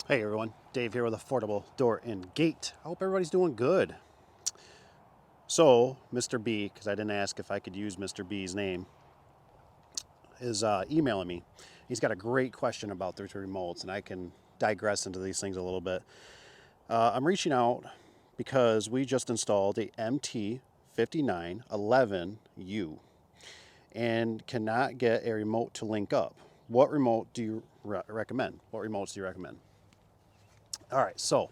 Hey everyone, Dave here with Affordable Door and Gate. I hope everybody's doing good. So, Mr. B, because I didn't ask if I could use Mr. B's name, is emailing me. He's got a great question about the remotes, and I can digress into these things a little bit. I'm reaching out because we just installed a MT5911U and cannot get a remote to link up. What remote do you recommend? What remotes do you recommend? All right, so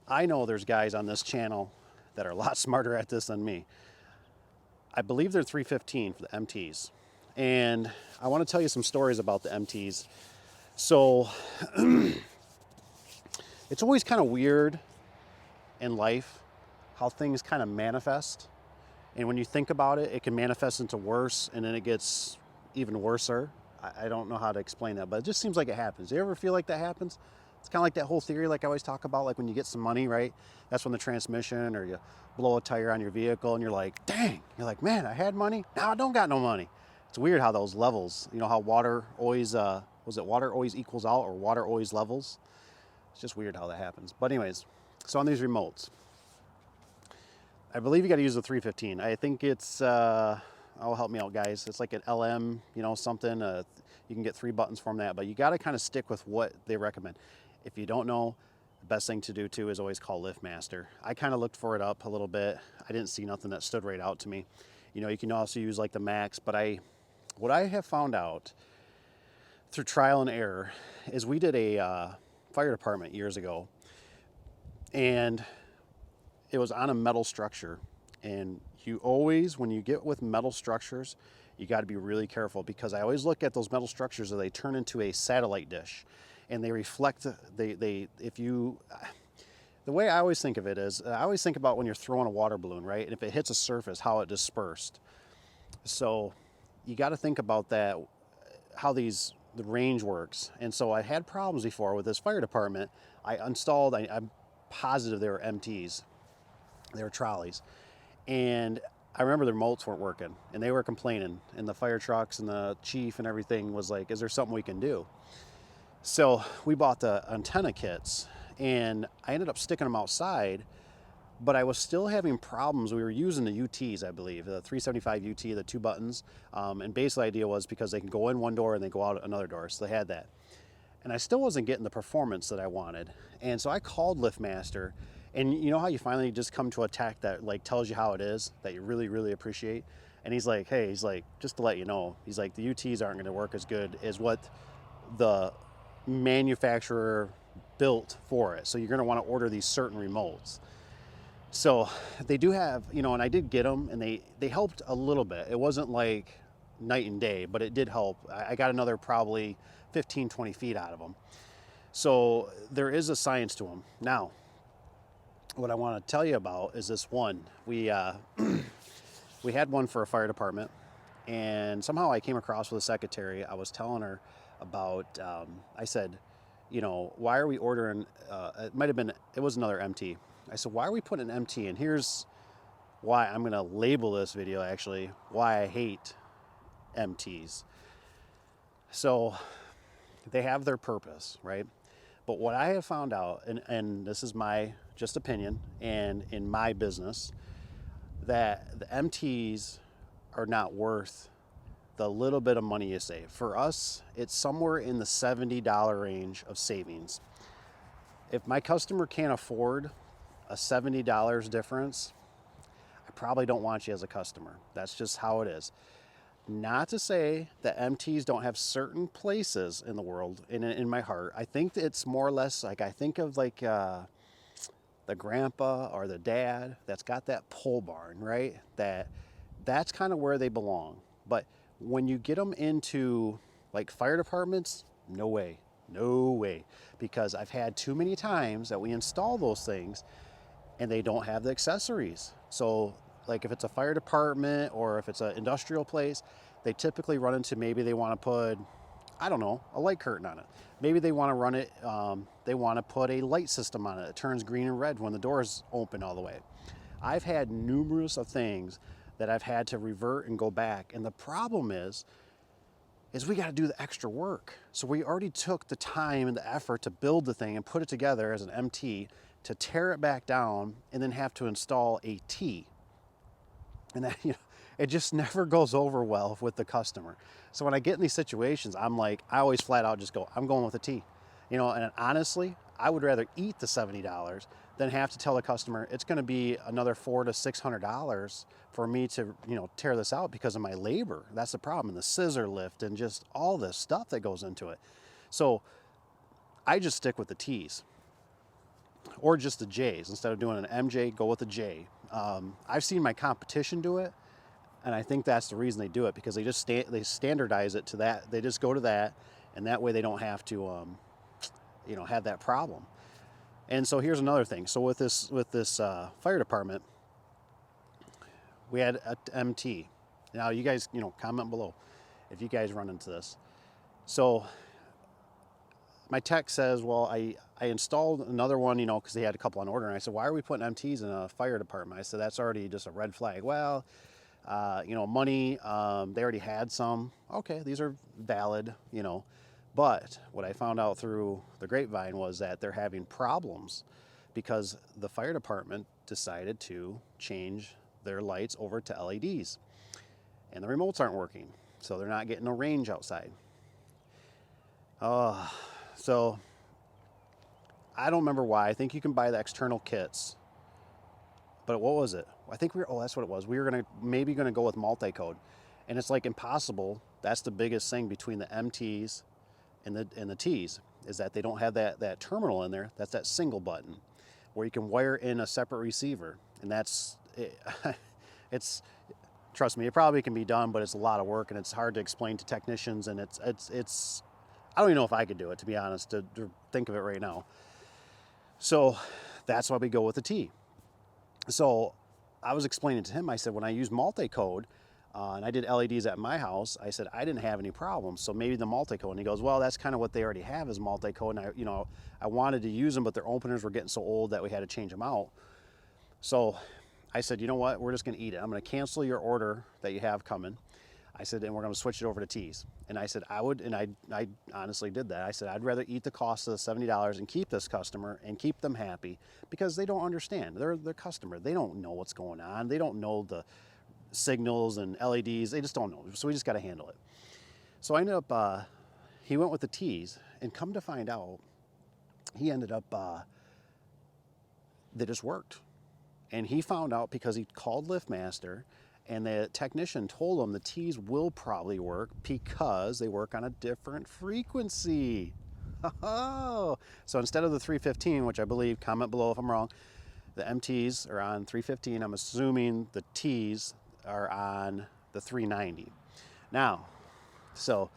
I know there's guys on this channel that are a lot smarter at this than me. I believe they're 315 for the MTs. And I want to tell you some stories about the MTs. So it's always kind of weird in life how things kind of manifest. And when you think about it, it can manifest into worse and then it gets even worser. I don't know how to explain that, but it just seems like it happens. Do you ever feel like that happens? It's kind of like that whole theory like I always talk about, like when you get some money, right? That's when the transmission or you blow a tire on your vehicle and you're like, dang, you're like, man, I had money, now I don't got no money. It's weird how those levels, you know, how water always, water always equals out or water always levels? It's just weird how that happens. But anyways, so on these remotes, I believe you got to use the 315. I think it's, help me out guys. It's like an LM, you know, something, you can get 3 buttons from that, but you got to kind of stick with what they recommend. If you don't know, the best thing to do too is always call Liftmaster. I kind of looked for it up a little bit. I didn't see nothing that stood right out to me. You know, you can also use like the Max, but what I have found out through trial and error is we did a fire department years ago, and it was on a metal structure. And you always, when you get with metal structures, you got to be really careful, because I always look at those metal structures and they turn into a satellite dish and they reflect, the way I always think of it is, I always think about when you're throwing a water balloon, right? And if it hits a surface, how it dispersed. So you got to think about that, how the range works. And so I had problems before with this fire department. I'm positive they were MTs. They were trolleys. And I remember their remotes weren't working and they were complaining, and the fire trucks and the chief and everything was like, is there something we can do? So we bought the antenna kits and I ended up sticking them outside, but I was still having problems. We were using the UTs, I believe, the 375 UT, the 2 buttons. And basically the idea was because they can go in one door and they go out another door. So they had that. And I still wasn't getting the performance that I wanted. And so I called Liftmaster, and you know how you finally just come to a tech that like tells you how it is, that you really, really appreciate. And he's like, hey, he's like, just to let you know, he's like, the UTs aren't going to work as good as what the manufacturer built for it. So you're going to want to order these certain remotes. So they do have, you know, and I did get them, and they helped a little bit. It wasn't like night and day, but it did help. I got another probably 15, 20 feet out of them. So there is a science to them. Now, what I want to tell you about is this one. We we had one for a fire department, and somehow I came across with a secretary. I was telling her about, I said, you know, why are we ordering, it was another MT. I said, why are we putting an MT? And here's why I'm going to label this video, actually, why I hate MTs. So they have their purpose, right? But what I have found out, and this is my just opinion, and in my business, that the MTs are not worth the little bit of money you save. For us, it's somewhere in the $70 range of savings. If my customer can't afford a $70 difference, I probably don't want you as a customer. That's just how it is. Not to say that MTs don't have certain places in the world, in my heart. I think that it's more or less like, I think of like the grandpa or the dad that's got that pole barn, right? That's kind of where they belong. But when you get them into like fire departments, no way, no way. Because I've had too many times that we install those things and they don't have the accessories. So like if it's a fire department or if it's an industrial place, they typically run into, maybe they want to put, I don't know, a light curtain on it. Maybe they want to run it, they want to put a light system on it that turns green and red when the doors open all the way. I've had numerous of things that I've had to revert and go back. And the problem is, is we got to do the extra work. So we already took the time and the effort to build the thing and put it together as an MT, to tear it back down and then have to install a T. And that, it just never goes over well with the customer. So when I get in these situations, I'm like, I always flat out just go, I'm going with a T. And honestly, I would rather eat the $70 than have to tell the customer it's going to be another $400 to $600 for me to, tear this out because of my labor. That's the problem. And the scissor lift and just all this stuff that goes into it. So I just stick with the T's or just the J's. Instead of doing an MJ, go with a J. I've seen my competition do it, and I think that's the reason they do it, because they standardize it to that. They just go to that, and that way they don't have to have that problem. And so here's another thing. So with this fire department, we had a MT. Now you guys, comment below if you guys run into this. So my tech says, well, I installed another one, because they had a couple on order. And I said, why are we putting MTs in a fire department? I said, that's already just a red flag. Well, money, they already had some. Okay, these are valid, But what I found out through the grapevine was that they're having problems because the fire department decided to change their lights over to LEDs. And the remotes aren't working, so they're not getting no range outside. So I don't remember why. I think you can buy the external kits. But what was it? I think that's what it was. We were maybe gonna go with multi-code. And it's like impossible. That's the biggest thing between the MTs and the T's, is that they don't have that terminal in there. That's that single button where you can wire in a separate receiver. And that's it. Trust me, it probably can be done, but it's a lot of work and it's hard to explain to technicians, and it's I don't even know if I could do it, to be honest, to think of it right now. So that's why we go with the T. So I was explaining to him, I said, when I use multi-code, and I did LEDs at my house, I said, I didn't have any problems. So maybe the multi-code. And he goes, well, that's kind of what they already have is multi-code. And I wanted to use them, but their openers were getting so old that we had to change them out. So I said, you know what? We're just going to eat it. I'm going to cancel your order that you have coming. I said, and we're going to switch it over to T's. And I said, I honestly did that. I said, I'd rather eat the cost of the $70 and keep this customer and keep them happy, because they don't understand. They're the customer. They don't know what's going on. They don't know the signals and LEDs. They just don't know. So we just got to handle it. So I ended up, he went with the T's, and come to find out, he ended up, they just worked. And he found out because he called Liftmaster, and the technician told him the T's will probably work because they work on a different frequency. Oh, so instead of the 315, which I believe, comment below if I'm wrong, the MTs are on 315. I'm assuming the T's are on the 390. Now, so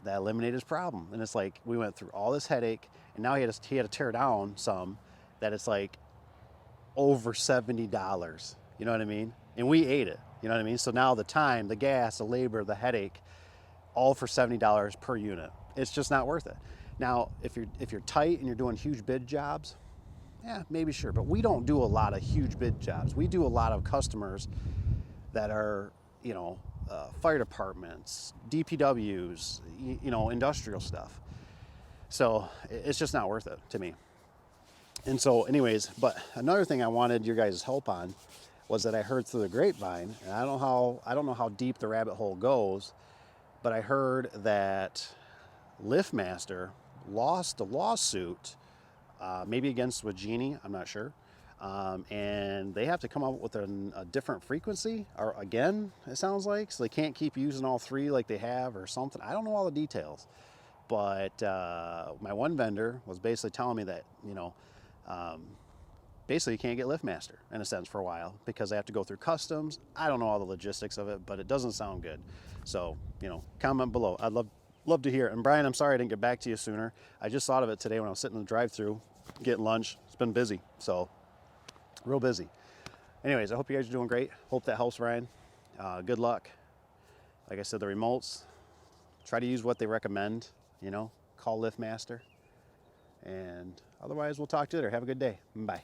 that eliminated his problem. And it's like, we went through all this headache, and now he had to tear down some that it's like over $70. You know what I mean? And we ate it. You know what I mean? So now the time, the gas, the labor, the headache, all for $70 per unit. It's just not worth it. Now, if you're tight and you're doing huge bid jobs, yeah, maybe sure. But we don't do a lot of huge bid jobs. We do a lot of customers that are, fire departments, DPWs, industrial stuff. So it's just not worth it to me. And so anyways, but another thing I wanted your guys' help on was that I heard through the grapevine, and I don't know how deep the rabbit hole goes, but I heard that Liftmaster lost a lawsuit, maybe against with Genie, I'm not sure. And they have to come up with a different frequency, or again, it sounds like, so they can't keep using all three like they have or something. I don't know all the details, but my one vendor was basically telling me that, basically you can't get Liftmaster in a sense for a while because they have to go through customs. I don't know all the logistics of it, but it doesn't sound good. So, comment below. I'd love to hear it. And Brian, I'm sorry I didn't get back to you sooner. I just thought of it today when I was sitting in the drive-thru getting lunch. It's been busy, so real busy. Anyways, I hope you guys are doing great. Hope that helps, Ryan. Good luck. Like I said, the remotes, try to use what they recommend, call Liftmaster. And otherwise, we'll talk to you later. Have a good day. Bye.